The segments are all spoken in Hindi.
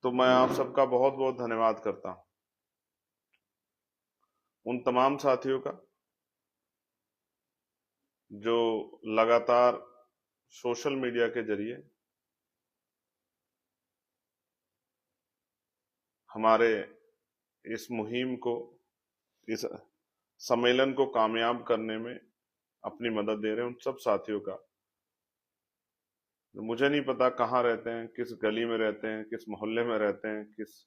तो मैं आप सबका बहुत बहुत धन्यवाद करता हूं, उन तमाम साथियों का जो लगातार सोशल मीडिया के जरिए हमारे इस मुहिम को, इस सम्मेलन को कामयाब करने में अपनी मदद दे रहे हैं। उन सब साथियों का, मुझे नहीं पता कहाँ रहते हैं, किस गली में रहते हैं, किस मोहल्ले में रहते हैं, किस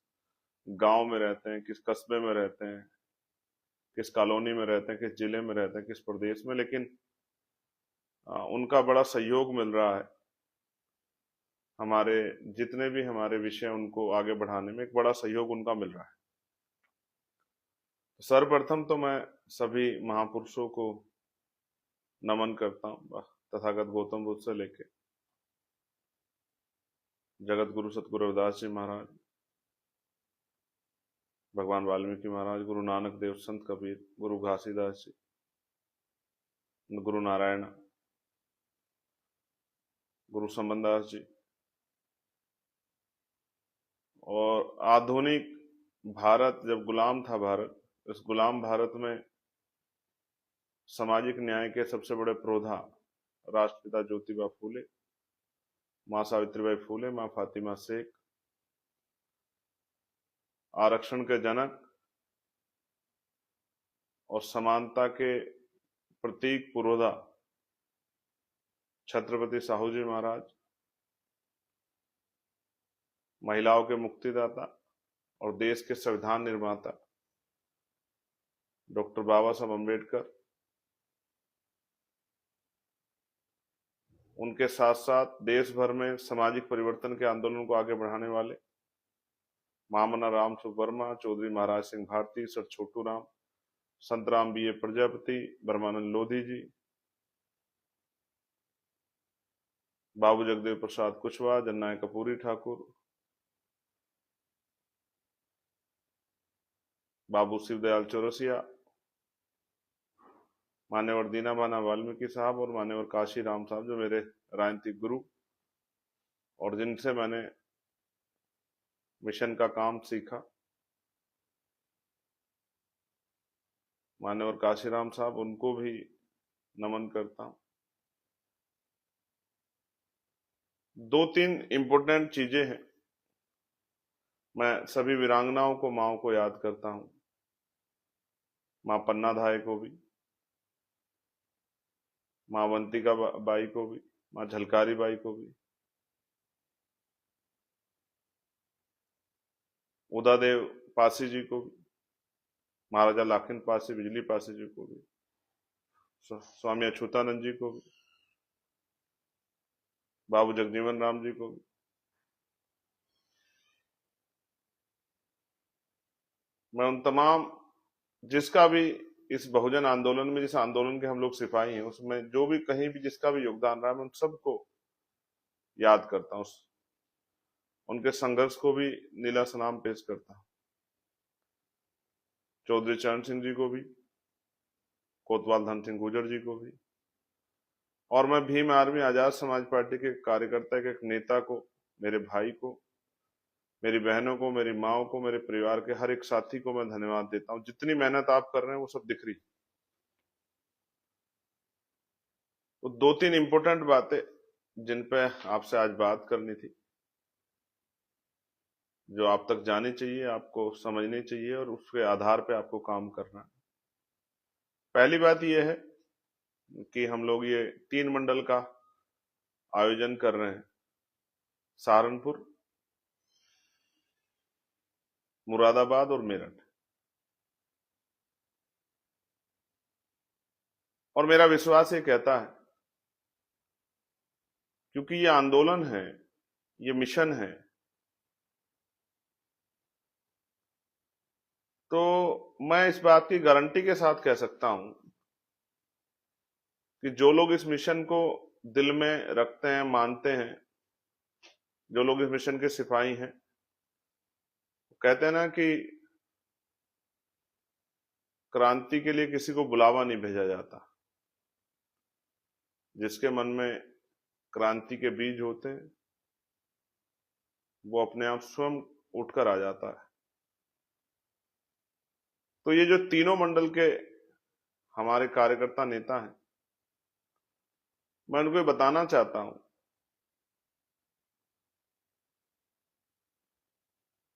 गांव में रहते हैं, किस कस्बे में रहते हैं, किस कॉलोनी में रहते हैं, किस जिले में रहते हैं, किस प्रदेश में, लेकिन उनका बड़ा सहयोग मिल रहा है। हमारे जितने भी हमारे विषय उनको आगे बढ़ाने में एक बड़ा सहयोग उनका मिल रहा है। सर्वप्रथम तो मैं सभी महापुरुषों को नमन करता हूं, तथागत गौतम बुद्ध से लेके जगत गुरु सतगुरु रविदास जी महाराज, भगवान वाल्मीकि महाराज, गुरु नानक देव, संत कबीर, गुरु घासीदास जी, गुरु नारायण, गुरु संबंदास जी, और आधुनिक भारत जब गुलाम था, भारत, इस गुलाम भारत में सामाजिक न्याय के सबसे बड़े प्रोधा राष्ट्रपिता ज्योतिबा फूले, मां सावित्रीबाई फूले, मां फातिमा शेख, आरक्षण के जनक और समानता के प्रतीक पुरोधा छत्रपति साहू जी महाराज, महिलाओं के मुक्तिदाता और देश के संविधान निर्माता डॉक्टर बाबा साहब अम्बेडकर, उनके साथ साथ देश भर में सामाजिक परिवर्तन के आंदोलन को आगे बढ़ाने वाले महामना राम सुवर्मा, चौधरी महाराज सिंह भारती, सर छोटू राम, संतराम बी ए प्रजापति, ब्रह्मानंद लोधी जी, बाबू जगदेव प्रसाद कुशवाहा, जननायक कपूरी ठाकुर, बाबू शिवदयाल चौरसिया, मान्यवर दीना भाना वाल्मीकि साहब और मान्यवर काशी राम साहब, जो मेरे राजनीतिक गुरु और जिनसे मैंने मिशन का काम सीखा, मान्यवर काशीराम साहब, उनको भी नमन करता हूं। दो तीन इंपॉर्टेंट चीजें हैं। मैं सभी वीरांगनाओं को, माओ को याद करता हूं, मां पन्ना धाय को भी, मां अवंतिका बाई को भी, मां झलकारी बाई को भी, उदादेव पासी जी को भी, महाराजा लाखिन पासी, बिजली पासी जी को भी, स्वामी अछूतानंद जी को भी, बाबू जगजीवन राम जी को भी। मैं उन तमाम, जिसका भी इस बहुजन आंदोलन में, जिस आंदोलन के हम लोग सिपाही हैं, उसमें जो भी कहीं भी जिसका भी योगदान रहा, मैं उन सबको याद करता हूं, उनके संघर्ष को भी नीला सलाम पेश करता हूं। चौधरी चरण सिंह जी को भी, कोतवाल धन सिंह गुर्जर जी को भी, और मैं भीम आर्मी आजाद समाज पार्टी के कार्यकर्ता के एक नेता को, मेरे भाई को, मेरी बहनों को, मेरी माओ को, मेरे परिवार के हर एक साथी को मैं धन्यवाद देता हूं। जितनी मेहनत आप कर रहे हैं वो सब दिख रही। तो दो तीन इंपॉर्टेंट बातें जिन पे आपसे आज बात करनी थी, जो आप तक जानी चाहिए, आपको समझनी चाहिए, और उसके आधार पे आपको काम करना है। पहली बात यह है कि हम लोग ये 3 मंडल का आयोजन कर रहे हैं। सहारनपुर, मुरादाबाद और मेरठ। और मेरा विश्वास ये कहता है, क्योंकि ये आंदोलन है, ये मिशन है, तो मैं इस बात की गारंटी के साथ कह सकता हूं कि जो लोग इस मिशन को दिल में रखते हैं, मानते हैं, जो लोग इस मिशन के सिपाही हैं, कहते हैं ना कि क्रांति के लिए किसी को बुलावा नहीं भेजा जाता। जिसके मन में क्रांति के बीज होते हैं, वो अपने आप स्वयं उठकर आ जाता है। तो ये जो तीनों मंडल के हमारे कार्यकर्ता नेता हैं, मैं उनको ये बताना चाहता हूं,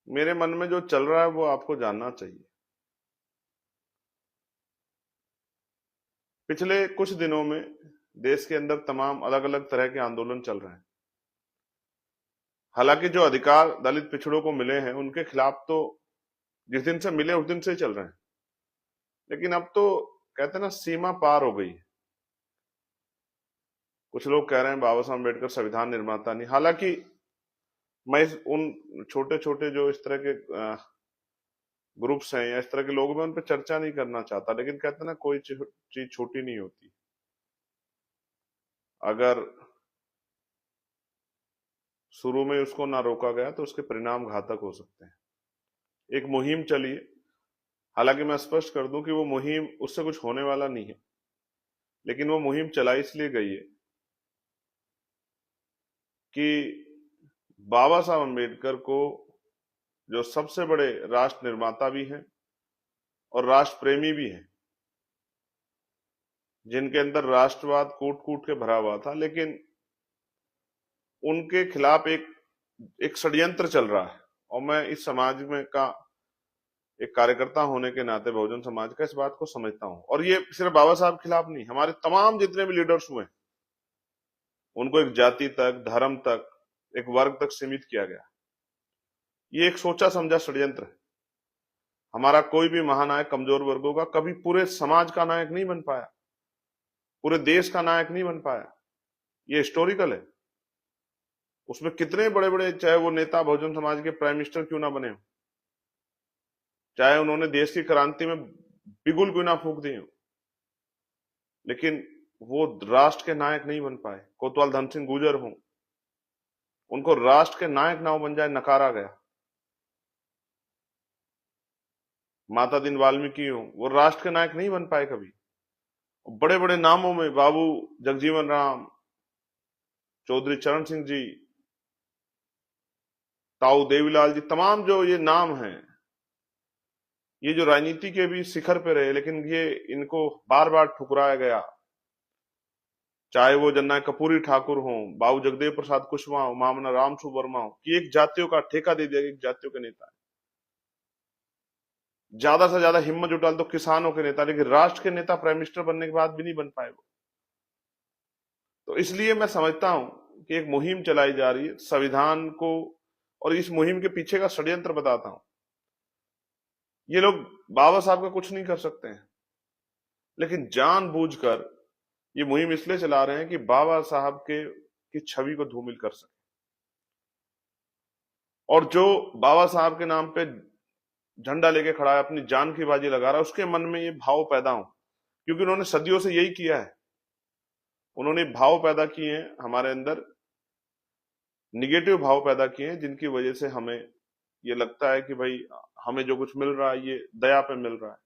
मेरे मन में जो चल रहा है वो आपको जानना चाहिए। पिछले कुछ दिनों में देश के अंदर तमाम अलग अलग तरह के आंदोलन चल रहे हैं। हालांकि जो अधिकार दलित पिछड़ों को मिले हैं उनके खिलाफ तो जिस दिन से मिले उस दिन से ही चल रहे हैं, लेकिन अब तो कहते हैं ना, सीमा पार हो गई है। कुछ लोग कह रहे हैं बाबा साहब अम्बेडकर संविधान निर्माता नहीं। हालांकि मैं उन छोटे छोटे जो इस तरह के ग्रुप्स हैं या इस तरह के लोग, मैं उन पर चर्चा नहीं करना चाहता, लेकिन कहते हैं ना, कोई चीज छोटी नहीं होती। अगर शुरू में उसको ना रोका गया तो उसके परिणाम घातक हो सकते हैं। एक मुहिम चली है, हालांकि मैं स्पष्ट कर दूं कि वो मुहिम, उससे कुछ होने वाला नहीं है, लेकिन वो मुहिम चलाई इसलिए गई है कि बाबा साहब अम्बेडकर को, जो सबसे बड़े राष्ट्र निर्माता भी हैं और राष्ट्र प्रेमी भी हैं, जिनके अंदर राष्ट्रवाद कूट कूट के भरा हुआ था, लेकिन उनके खिलाफ एक षड्यंत्र चल रहा है। और मैं इस समाज में का एक कार्यकर्ता होने के नाते, बहुजन समाज का, इस बात को समझता हूं। और ये सिर्फ बाबा साहब के खिलाफ नहीं, हमारे तमाम जितने भी लीडर्स हुए उनको एक जाति तक, धर्म तक, एक वर्ग तक सीमित किया गया। ये एक सोचा समझा षड्यंत्र है। हमारा कोई भी महानायक कमजोर वर्गों का कभी पूरे समाज का नायक नहीं बन पाया, पूरे देश का नायक नहीं बन पाया। ये हिस्टोरिकल है। उसमें कितने बड़े बड़े, चाहे वो नेता बहुजन समाज के प्राइम मिनिस्टर क्यों ना बने हो, चाहे उन्होंने देश की क्रांति में बिगुल क्यों ना फूंक दी हो, लेकिन वो राष्ट्र के नायक नहीं बन पाए। कोतवाल धन सिंह गुर्जर हो, उनको राष्ट्र के नायक ना बन जाए, नकारा गया। माता दीन वाल्मीकि हो, वो राष्ट्र के नायक नहीं बन पाए कभी। बड़े बड़े नामों में बाबू जगजीवन राम, चौधरी चरण सिंह जी, ताऊ देवीलाल जी, तमाम जो ये नाम हैं, ये जो राजनीति के भी शिखर पे रहे, लेकिन ये इनको बार बार ठुकराया गया। चाहे वो जननायक कपूरी ठाकुर हो, बाबू जगदेव प्रसाद कुशवाहा हो, मामना रामसु वर्मा हो, कि एक जातियों का ठेका दे दिया, एक जातियों के नेता है। ज्यादा से ज्यादा हिम्मत जुटा तो किसानों के नेता, लेकिन राष्ट्र के नेता प्राइम मिनिस्टर बनने के बाद भी नहीं बन पाए वो। तो इसलिए मैं समझता हूं कि एक मुहिम चलाई जा रही है संविधान को, और इस मुहिम के पीछे का षड्यंत्र बताता हूं। ये लोग बाबा साहब का कुछ नहीं कर सकते हैं, लेकिन जानबूझकर ये मुहिम इसलिए चला रहे हैं कि बाबा साहब की छवि को धूमिल कर सके। और जो बाबा साहब के नाम पे झंडा लेके खड़ा है, अपनी जान की बाजी लगा रहा है, उसके मन में ये भाव पैदा हो, क्योंकि उन्होंने सदियों से यही किया है। उन्होंने भाव पैदा किए हैं हमारे अंदर, निगेटिव भाव पैदा किए हैं, जिनकी वजह से हमें ये लगता है कि भाई हमें जो कुछ मिल रहा है ये दया पे मिल रहा है।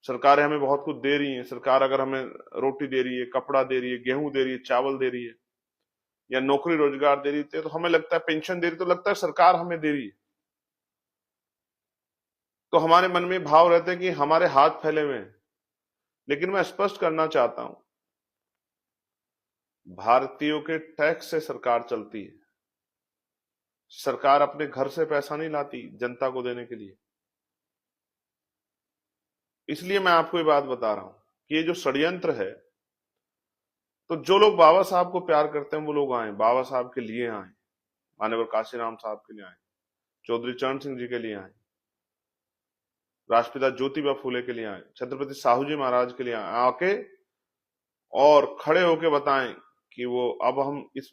सरकारें हमें बहुत कुछ दे रही हैं। सरकार अगर हमें रोटी दे रही है, कपड़ा दे रही है, गेहूं दे रही है, चावल दे रही है, या नौकरी रोजगार दे रही है, तो हमें लगता है, पेंशन दे रही, तो लगता है सरकार हमें दे रही है। तो हमारे मन में भाव रहते हैं कि हमारे हाथ फैले हुए हैं। लेकिन मैं स्पष्ट करना चाहता हूं, भारतीयों के टैक्स से सरकार चलती है। सरकार अपने घर से पैसा नहीं लाती जनता को देने के लिए। इसलिए मैं आपको ये बात बता रहा हूं कि ये जो षड्यंत्र है, तो जो लोग बाबा साहब को प्यार करते हैं वो लोग आए, बाबा साहब के लिए आए, माननीय काशीराम साहब के लिए आए, चौधरी चरण सिंह जी के लिए आए, राष्ट्रपिता ज्योतिबा फूले के लिए आए, छत्रपति साहू जी महाराज के लिए आए, आके और खड़े होके बताएं कि वो अब हम इस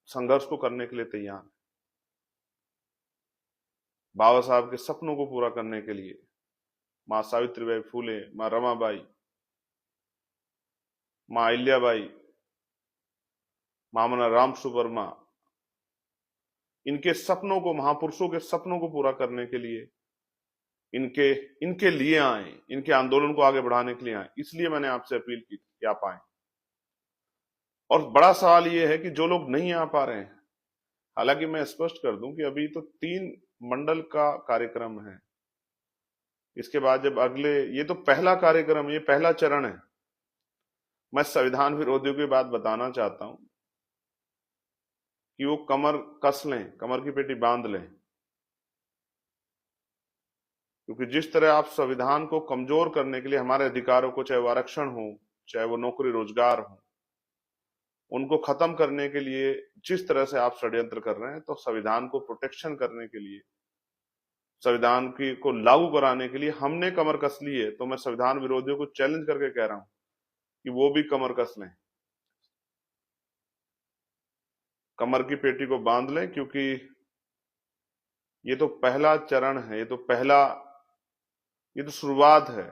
संघर्ष को करने के लिए तैयार हैं। बाबा साहब के सपनों को पूरा करने के लिए मां सावित्रीबाई फूले, मां रमाबाई, मां अहिल्याबाई, मामना रामसु वर्मा, इनके सपनों को, महापुरुषों के सपनों को पूरा करने के लिए इनके लिए आए, इनके आंदोलन को आगे बढ़ाने के लिए आए। इसलिए मैंने आपसे अपील की कि आप आए। और बड़ा सवाल यह है कि जो लोग नहीं आ पा रहे हैं, हालांकि मैं स्पष्ट कर दूं कि अभी तो 3 मंडल का कार्यक्रम है। इसके बाद जब अगले, ये तो पहला कार्यक्रम, ये पहला चरण है। मैं संविधान विरोधियों की बात बताना चाहता हूं कि वो कमर कस लें, कमर की पेटी बांध लें, क्योंकि जिस तरह आप संविधान को कमजोर करने के लिए हमारे अधिकारों को, चाहे वो आरक्षण हो, चाहे वो नौकरी रोजगार हो, उनको खत्म करने के लिए जिस तरह से आप षड्यंत्र कर रहे हैं, तो संविधान को प्रोटेक्शन करने के लिए, संविधान की को लागू कराने के लिए हमने कमर कस ली है। तो मैं संविधान विरोधियों को चैलेंज करके कह रहा हूं कि वो भी कमर कस लें, कमर की पेटी को बांध लें, क्योंकि ये तो पहला चरण है, ये तो शुरुआत है।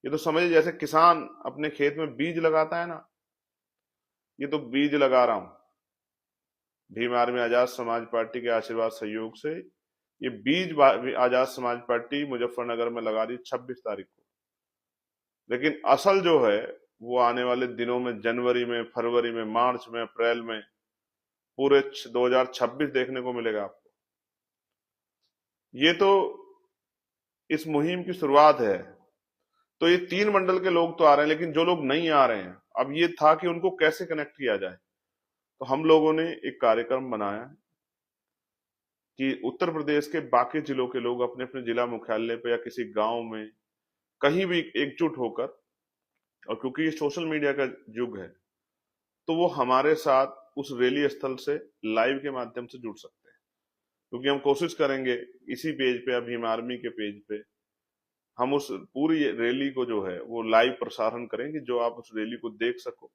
ये तो समझिए जैसे किसान अपने खेत में बीज लगाता है ना, ये तो बीज लगा रहा हूं। भीम आर्मी आजाद समाज पार्टी के आशीर्वाद सहयोग से ये बीज आजाद समाज पार्टी मुजफ्फरनगर में लगा रही 26 तारीख को। लेकिन असल जो है वो आने वाले दिनों में, जनवरी में, फरवरी में, मार्च में, अप्रैल में, पूरे 2026 देखने को मिलेगा आपको। ये तो इस मुहिम की शुरुआत है। तो ये 3 मंडल के लोग तो आ रहे हैं, लेकिन जो लोग नहीं आ रहे हैं, अब ये था कि उनको कैसे कनेक्ट किया जाए। तो हम लोगों ने एक कार्यक्रम बनाया कि उत्तर प्रदेश के बाकी जिलों के लोग अपने अपने जिला मुख्यालय पे या किसी गांव में कहीं भी एकजुट होकर, और क्योंकि ये सोशल मीडिया का युग है, तो वो हमारे साथ उस रैली स्थल से लाइव के माध्यम से जुड़ सकते हैं। क्योंकि हम कोशिश करेंगे इसी पेज पे या भीम आर्मी के पेज पे हम उस पूरी रैली को जो है वो लाइव प्रसारण करेंगे, जो आप उस रैली को देख सको,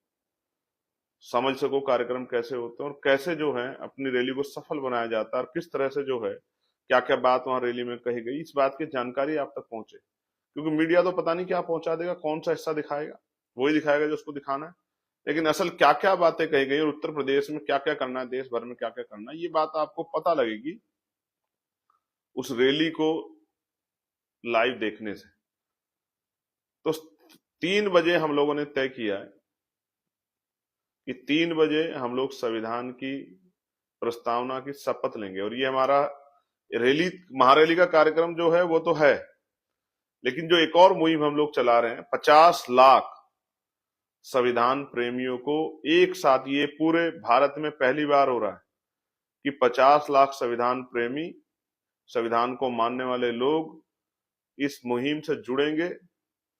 समझ सको कार्यक्रम कैसे होते हैं और कैसे जो है अपनी रैली को सफल बनाया जाता है, और किस तरह से जो है क्या क्या बात वहां रैली में कही गई, इस बात की जानकारी आप तक पहुंचे। क्योंकि मीडिया तो पता नहीं क्या पहुंचा देगा, कौन सा हिस्सा दिखाएगा, वही दिखाएगा जो उसको दिखाना है। लेकिन असल क्या क्या बातें कही गई और उत्तर प्रदेश में क्या क्या करना है, देश भर में क्या क्या करना है, ये बात आपको पता लगेगी उस रैली को लाइव देखने से। तो 3 बजे हम लोगों ने तय किया है कि 3 बजे हम लोग संविधान की प्रस्तावना की शपथ लेंगे। और ये हमारा रैली, महारैली का कार्यक्रम जो है वो तो है, लेकिन जो एक और मुहिम हम लोग चला रहे हैं, 50 लाख संविधान प्रेमियों को एक साथ, ये पूरे भारत में पहली बार हो रहा है कि 50 लाख संविधान प्रेमी, संविधान को मानने वाले लोग इस मुहिम से जुड़ेंगे,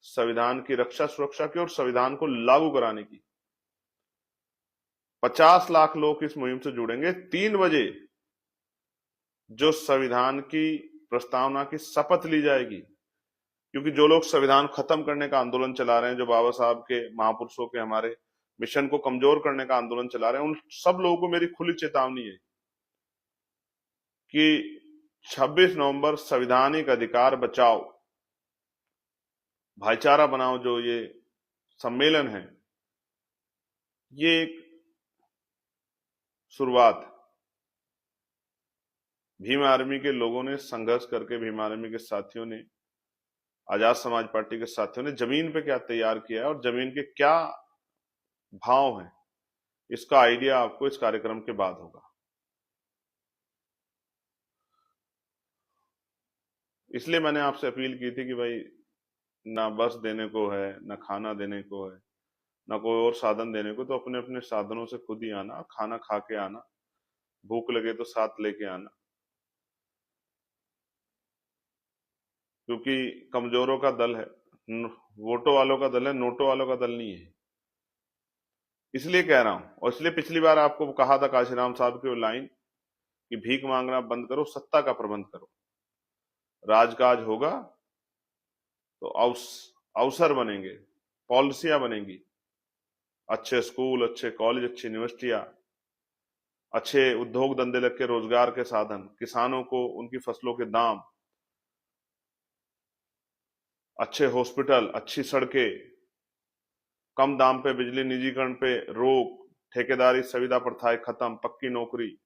संविधान की रक्षा सुरक्षा की और संविधान को लागू कराने की। 50 लाख लोग इस मुहिम से जुड़ेंगे 3 बजे, जो संविधान की प्रस्तावना की शपथ ली जाएगी। क्योंकि जो लोग संविधान खत्म करने का आंदोलन चला रहे हैं, जो बाबा साहब के, महापुरुषों के, हमारे मिशन को कमजोर करने का आंदोलन चला रहे हैं, उन सब लोगों को मेरी खुली चेतावनी है कि 26 नवंबर संवैधानिक अधिकार बचाओ, भाईचारा बनाओ, जो ये सम्मेलन है, ये एक शुरुआत। भीम आर्मी के लोगों ने संघर्ष करके, भीम आर्मी के साथियों ने, आजाद समाज पार्टी के साथियों ने जमीन पे क्या तैयार किया है और जमीन के क्या भाव हैं, इसका आइडिया आपको इस कार्यक्रम के बाद होगा। इसलिए मैंने आपसे अपील की थी कि भाई, ना बस देने को है, ना खाना देने को है, ना कोई और साधन देने को, तो अपने अपने साधनों से खुद ही आना, खाना खा के आना, भूख लगे तो साथ लेके आना। क्योंकि कमजोरों का दल है, वोटों वालों का दल है, नोटों वालों का दल नहीं है। इसलिए कह रहा हूं, और इसलिए पिछली बार आपको कहा था काशीराम साहब की वो लाइन कि भीख मांगना बंद करो, सत्ता का प्रबंध करो, राजकाज होगा तो अवसर बनेंगे, पॉलिसियां बनेंगी, अच्छे स्कूल, अच्छे कॉलेज, अच्छी यूनिवर्सिटियां, अच्छे उद्योग धंधे लग के रोजगार के साधन, किसानों को उनकी फसलों के दाम, अच्छे हॉस्पिटल, अच्छी सड़कें, कम दाम पे बिजली, निजीकरण पे रोक, ठेकेदारी संविदा प्रथाएं खत्म, पक्की नौकरी,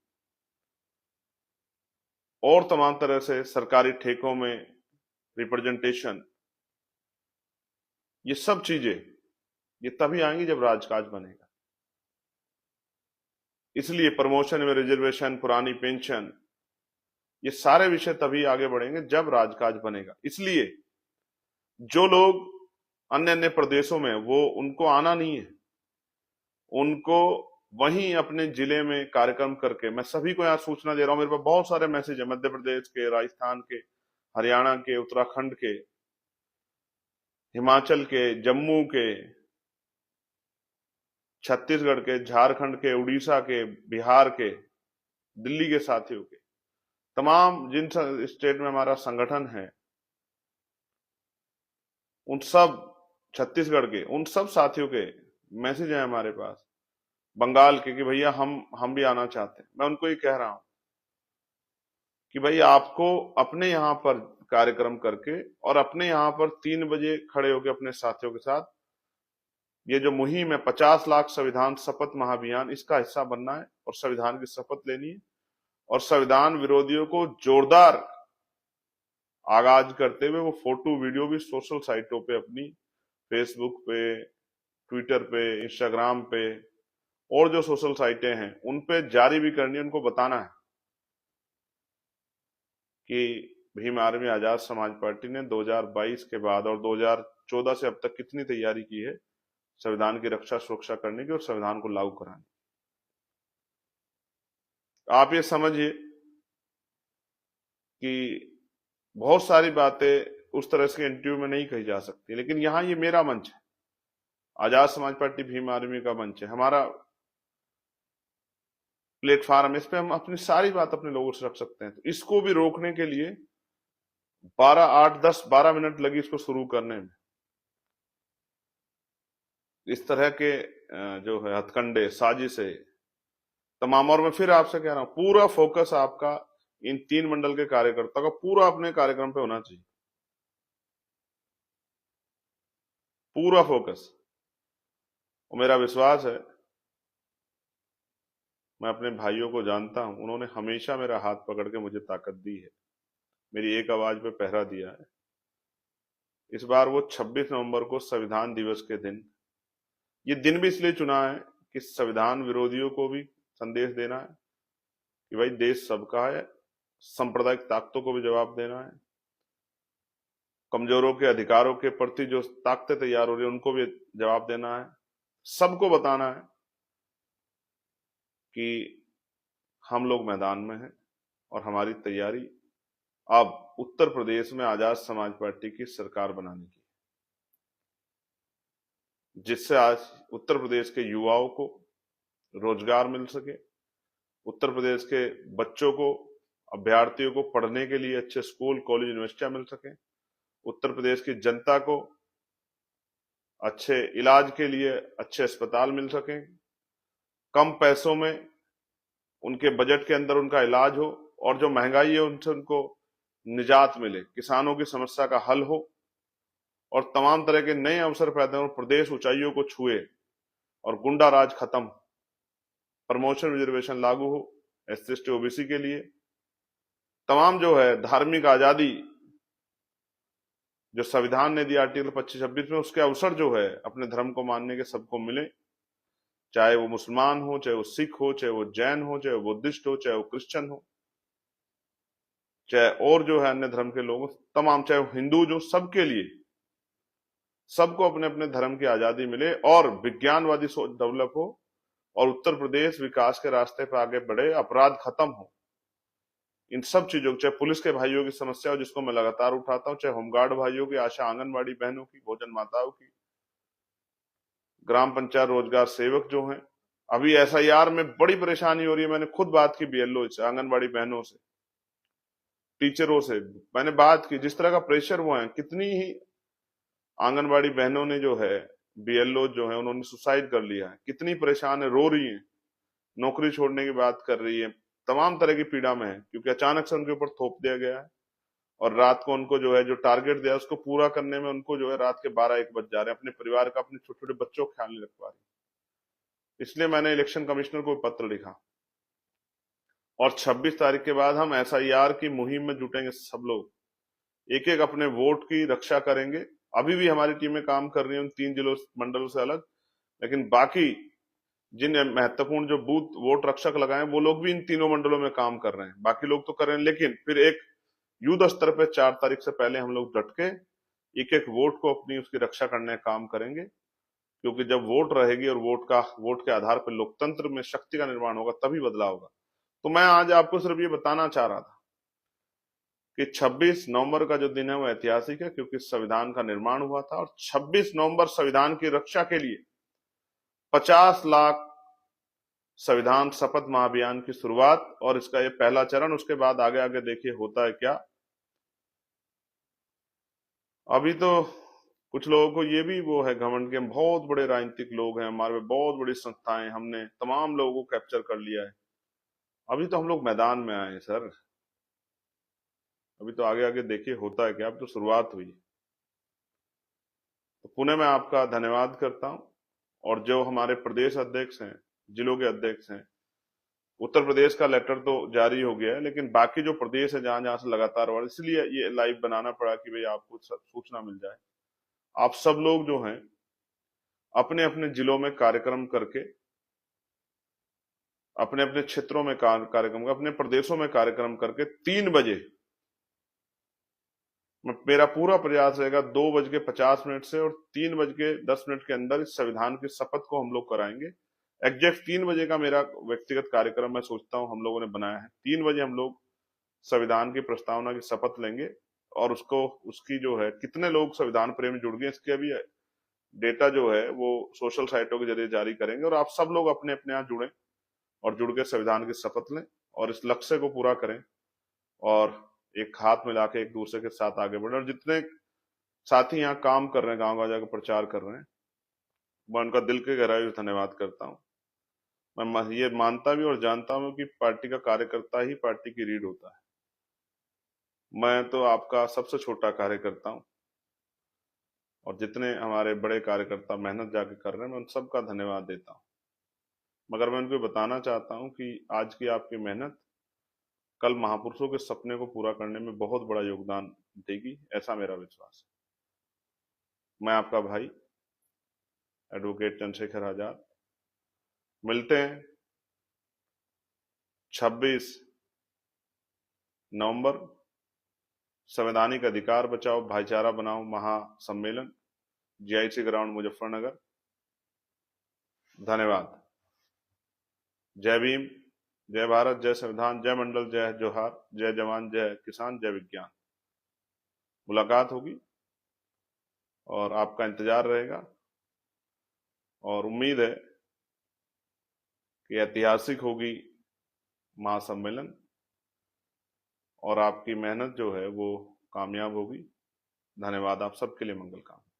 और तमाम तरह से सरकारी ठेकों में रिप्रेजेंटेशन, ये सब चीजें ये तभी आएंगी जब राजकाज बनेगा। इसलिए प्रमोशन में रिजर्वेशन, पुरानी पेंशन, ये सारे विषय तभी आगे बढ़ेंगे जब राजकाज बनेगा। इसलिए जो लोग अन्य अन्य प्रदेशों में, वो उनको आना नहीं है, उनको वहीं अपने जिले में कार्यक्रम करके, मैं सभी को यहाँ सूचना दे रहा हूं, मेरे पास बहुत सारे मैसेज है मध्य प्रदेश के, राजस्थान के, हरियाणा के, उत्तराखंड के, हिमाचल के, जम्मू के, छत्तीसगढ़ के, झारखंड के, उड़ीसा के, बिहार के, दिल्ली के साथियों के, तमाम जिन स्टेट में हमारा संगठन है, उन सब, छत्तीसगढ़ के उन सब साथियों के मैसेज है हमारे पास, बंगाल के, कि भैया हम भी आना चाहते हैं। मैं उनको ये कह रहा हूं कि भाई आपको अपने यहाँ पर कार्यक्रम करके और अपने यहाँ पर 3 बजे खड़े होकर अपने साथियों के साथ ये जो मुहिम है 50 लाख संविधान शपथ महाअभियान, इसका हिस्सा बनना है और संविधान की शपथ लेनी है और संविधान विरोधियों को जोरदार आगाज करते हुए वो फोटो वीडियो भी सोशल साइटों पे, अपनी फेसबुक पे, ट्विटर पे, इंस्टाग्राम पे और जो सोशल साइटें हैं उन पे जारी भी करनी है। उनको बताना है कि भीम आर्मी आजाद समाज पार्टी ने 2022 के बाद और 2014 से अब तक कितनी तैयारी की है संविधान की रक्षा सुरक्षा करने की और संविधान को लागू कराने की। आप ये समझिए कि बहुत सारी बातें उस तरह से इंटरव्यू में नहीं कही जा सकती, लेकिन यहां ये मेरा मंच है, आजाद समाज पार्टी भीम आर्मी का मंच है, हमारा प्लेटफॉर्म है, इस पे हम अपनी सारी बात अपने लोगों से रख सकते हैं। तो इसको भी रोकने के लिए 12 मिनट लगी इसको शुरू करने में। इस तरह के जो है हथकंडे, साजिशें तमाम, और मैं फिर आपसे कह रहा हूं पूरा फोकस आपका इन 3 मंडल के कार्यकर्ता का पूरा अपने कार्यक्रम पे होना चाहिए, पूरा फोकस। और मेरा विश्वास है, मैं अपने भाइयों को जानता हूं, उन्होंने हमेशा मेरा हाथ पकड़ के मुझे ताकत दी है, मेरी एक आवाज पे पहरा दिया है। इस बार वो 26 नवंबर को संविधान दिवस के दिन, ये दिन भी इसलिए चुना है कि संविधान विरोधियों को भी संदेश देना है कि भाई देश सबका है, सांप्रदायिक ताकतों को भी जवाब देना है, कमजोरों के अधिकारों के प्रति जो ताकतें तैयार हो रही है उनको भी जवाब देना है, सबको बताना है कि हम लोग मैदान में हैं और हमारी तैयारी अब उत्तर प्रदेश में आजाद समाज पार्टी की सरकार बनाने की, जिससे आज उत्तर प्रदेश के युवाओं को रोजगार मिल सके, उत्तर प्रदेश के बच्चों को, अभ्यर्थियों को पढ़ने के लिए अच्छे स्कूल, कॉलेज, यूनिवर्सिटियां मिल सके, उत्तर प्रदेश की जनता को अच्छे इलाज के लिए अच्छे अस्पताल मिल सके, कम पैसों में उनके बजट के अंदर उनका इलाज हो और जो महंगाई है उनसे उनको निजात मिले, किसानों की समस्या का हल हो और तमाम तरह के नए अवसर पैदा हो, प्रदेश ऊंचाइयों को छुए और गुंडा राज खत्म, प्रमोशन रिजर्वेशन लागू हो एससी एसटी ओबीसी के लिए, तमाम जो है धार्मिक आजादी जो संविधान ने दिया आर्टिकल 25-26 में, उसके अवसर जो है अपने धर्म को मानने के सबको मिले, चाहे वो मुसलमान हो, चाहे वो सिख हो, चाहे वो जैन हो, चाहे वो बुद्धिस्ट हो, चाहे वो क्रिश्चियन हो, चाहे और जो है अन्य धर्म के लोग, तमाम, चाहे वो हिंदू, जो सबके लिए, सबको अपने अपने धर्म की आजादी मिले और विज्ञानवादी सोच डेवलप हो और उत्तर प्रदेश विकास के रास्ते पर आगे बढ़े, अपराध खत्म हो। इन सब चीजों, चाहे पुलिस के भाइयों की समस्या हो जिसको मैं लगातार उठाता हूं, चाहे होमगार्ड भाइयों की, आशा आंगनबाड़ी बहनों की, भोजन माताओं की, ग्राम पंचायत रोजगार सेवक जो हैं, अभी एसआईआर में बड़ी परेशानी हो रही है। मैंने खुद बात की बीएलओ से, आंगनबाड़ी बहनों से, टीचरों से मैंने बात की, जिस तरह का प्रेशर वो है, कितनी ही आंगनबाड़ी बहनों ने जो है, बीएलओ जो है, उन्होंने सुसाइड कर लिया है, कितनी परेशान है, रो रही है, नौकरी छोड़ने की बात कर रही है, तमाम तरह की पीड़ा में है, क्योंकि अचानक से उनके ऊपर थोप दिया गया है और रात को उनको जो है, जो टारगेट दिया उसको पूरा करने में उनको जो है रात के 12-1 बज जा रहे हैं, अपने परिवार का, अपने छोटे छोटे बच्चों का ख्याल नहीं रख पा रही। इसलिए मैंने इलेक्शन कमिश्नर को पत्र लिखा और 26 तारीख के बाद हम एसआईआर की मुहिम में जुटेंगे, सब लोग एक एक अपने वोट की रक्षा करेंगे। अभी भी हमारी टीमें काम कर रही हैं उन 3 जिलों मंडलों से अलग, लेकिन बाकी जिन महत्वपूर्ण जो बूथ वोट रक्षक लगाए वो लोग भी इन तीनों मंडलों में काम कर रहे हैं, बाकी लोग तो कर रहे हैं, लेकिन फिर एक युद्ध स्तर पे 4 तारीख से पहले हम लोग डट के एक एक वोट को अपनी उसकी रक्षा करने का काम करेंगे, क्योंकि जब वोट रहेगी और वोट के आधार पर लोकतंत्र में शक्ति का निर्माण होगा, तभी बदलाव होगा। तो मैं आज आपको सिर्फ ये बताना चाह रहा था कि 26 नवंबर का जो दिन है वो ऐतिहासिक है, क्योंकि संविधान का निर्माण हुआ था, और 26 नवंबर संविधान की रक्षा के लिए 50 लाख संविधान शपथ महाअभियान की शुरुआत, और इसका ये पहला चरण। उसके बाद आगे आगे देखिए होता है क्या। अभी तो कुछ लोगों को ये भी वो है घमंड के हम बहुत बड़े राजनीतिक लोग हैं, हमारे में बहुत बड़ी संस्थाएं, हमने तमाम लोगों को कैप्चर कर लिया है। अभी तो हम लोग मैदान में आए हैं सर, अभी तो आगे आगे देखिए होता है क्या, अब तो शुरुआत हुई। तो पुनः मैं आपका धन्यवाद करता हूं। और जो हमारे प्रदेश अध्यक्ष हैं, जिलों के अध्यक्ष हैं, उत्तर प्रदेश का लेटर तो जारी हो गया है, लेकिन बाकी जो प्रदेश है जहां जहां से लगातार हुआ, इसलिए ये लाइव बनाना पड़ा कि भाई आपको सूचना मिल जाए। आप सब लोग जो हैं अपने अपने जिलों में कार्यक्रम करके, अपने अपने क्षेत्रों में कार्यक्रम, अपने प्रदेशों में कार्यक्रम करके 3 बजे, मेरा पूरा प्रयास रहेगा 2:50 से और 3:10 के अंदर इस संविधान की शपथ को हम लोग कराएंगे। एग्जैक्ट 3 बजे का मेरा व्यक्तिगत कार्यक्रम मैं सोचता हूं हम लोगों ने बनाया है। 3 बजे हम लोग संविधान की प्रस्तावना की शपथ लेंगे, और उसको उसकी जो है कितने लोग संविधान प्रेमी जुड़ गए इसके अभी डेटा जो है वो सोशल साइटों के जरिए जारी करेंगे, और आप सब लोग अपने अपने यहाँ जुड़े और जुड़ के संविधान की शपथ लें और इस लक्ष्य को पूरा करें, और एक हाथ मिला के एक दूसरे के साथ आगे बढ़े। और जितने साथी यहाँ काम कर रहे हैं, गांव गांव जाकर प्रचार कर रहे हैं, मैं उनका दिल के गहराई से धन्यवाद करता हूँ। मैं ये मानता भी और जानता हूँ कि पार्टी का कार्यकर्ता ही पार्टी की रीढ़ होता है। मैं तो आपका सबसे छोटा कार्यकर्ता हूँ, और जितने हमारे बड़े कार्यकर्ता मेहनत जाके कर रहे हैं मैं उन सबका धन्यवाद देता हूँ। मगर मैं उनको बताना चाहता हूँ कि आज की आपकी मेहनत कल महापुरुषों के सपने को पूरा करने में बहुत बड़ा योगदान देगी, ऐसा मेरा विश्वास है। मैं आपका भाई एडवोकेट चंद्रशेखर आजाद, मिलते हैं 26 नवंबर, संवैधानिक अधिकार बचाओ भाईचारा बनाओ महासम्मेलन, जीआईसी ग्राउंड मुजफ्फरनगर। धन्यवाद। जय भीम, जय भारत, जय संविधान, जय मंडल, जय जोहार, जय जवान, जय किसान, जय विज्ञान। मुलाकात होगी और आपका इंतजार रहेगा, और उम्मीद है कि ऐतिहासिक होगी महासम्मेलन, और आपकी मेहनत जो है वो कामयाब होगी। धन्यवाद। आप सबके लिए मंगल कामना।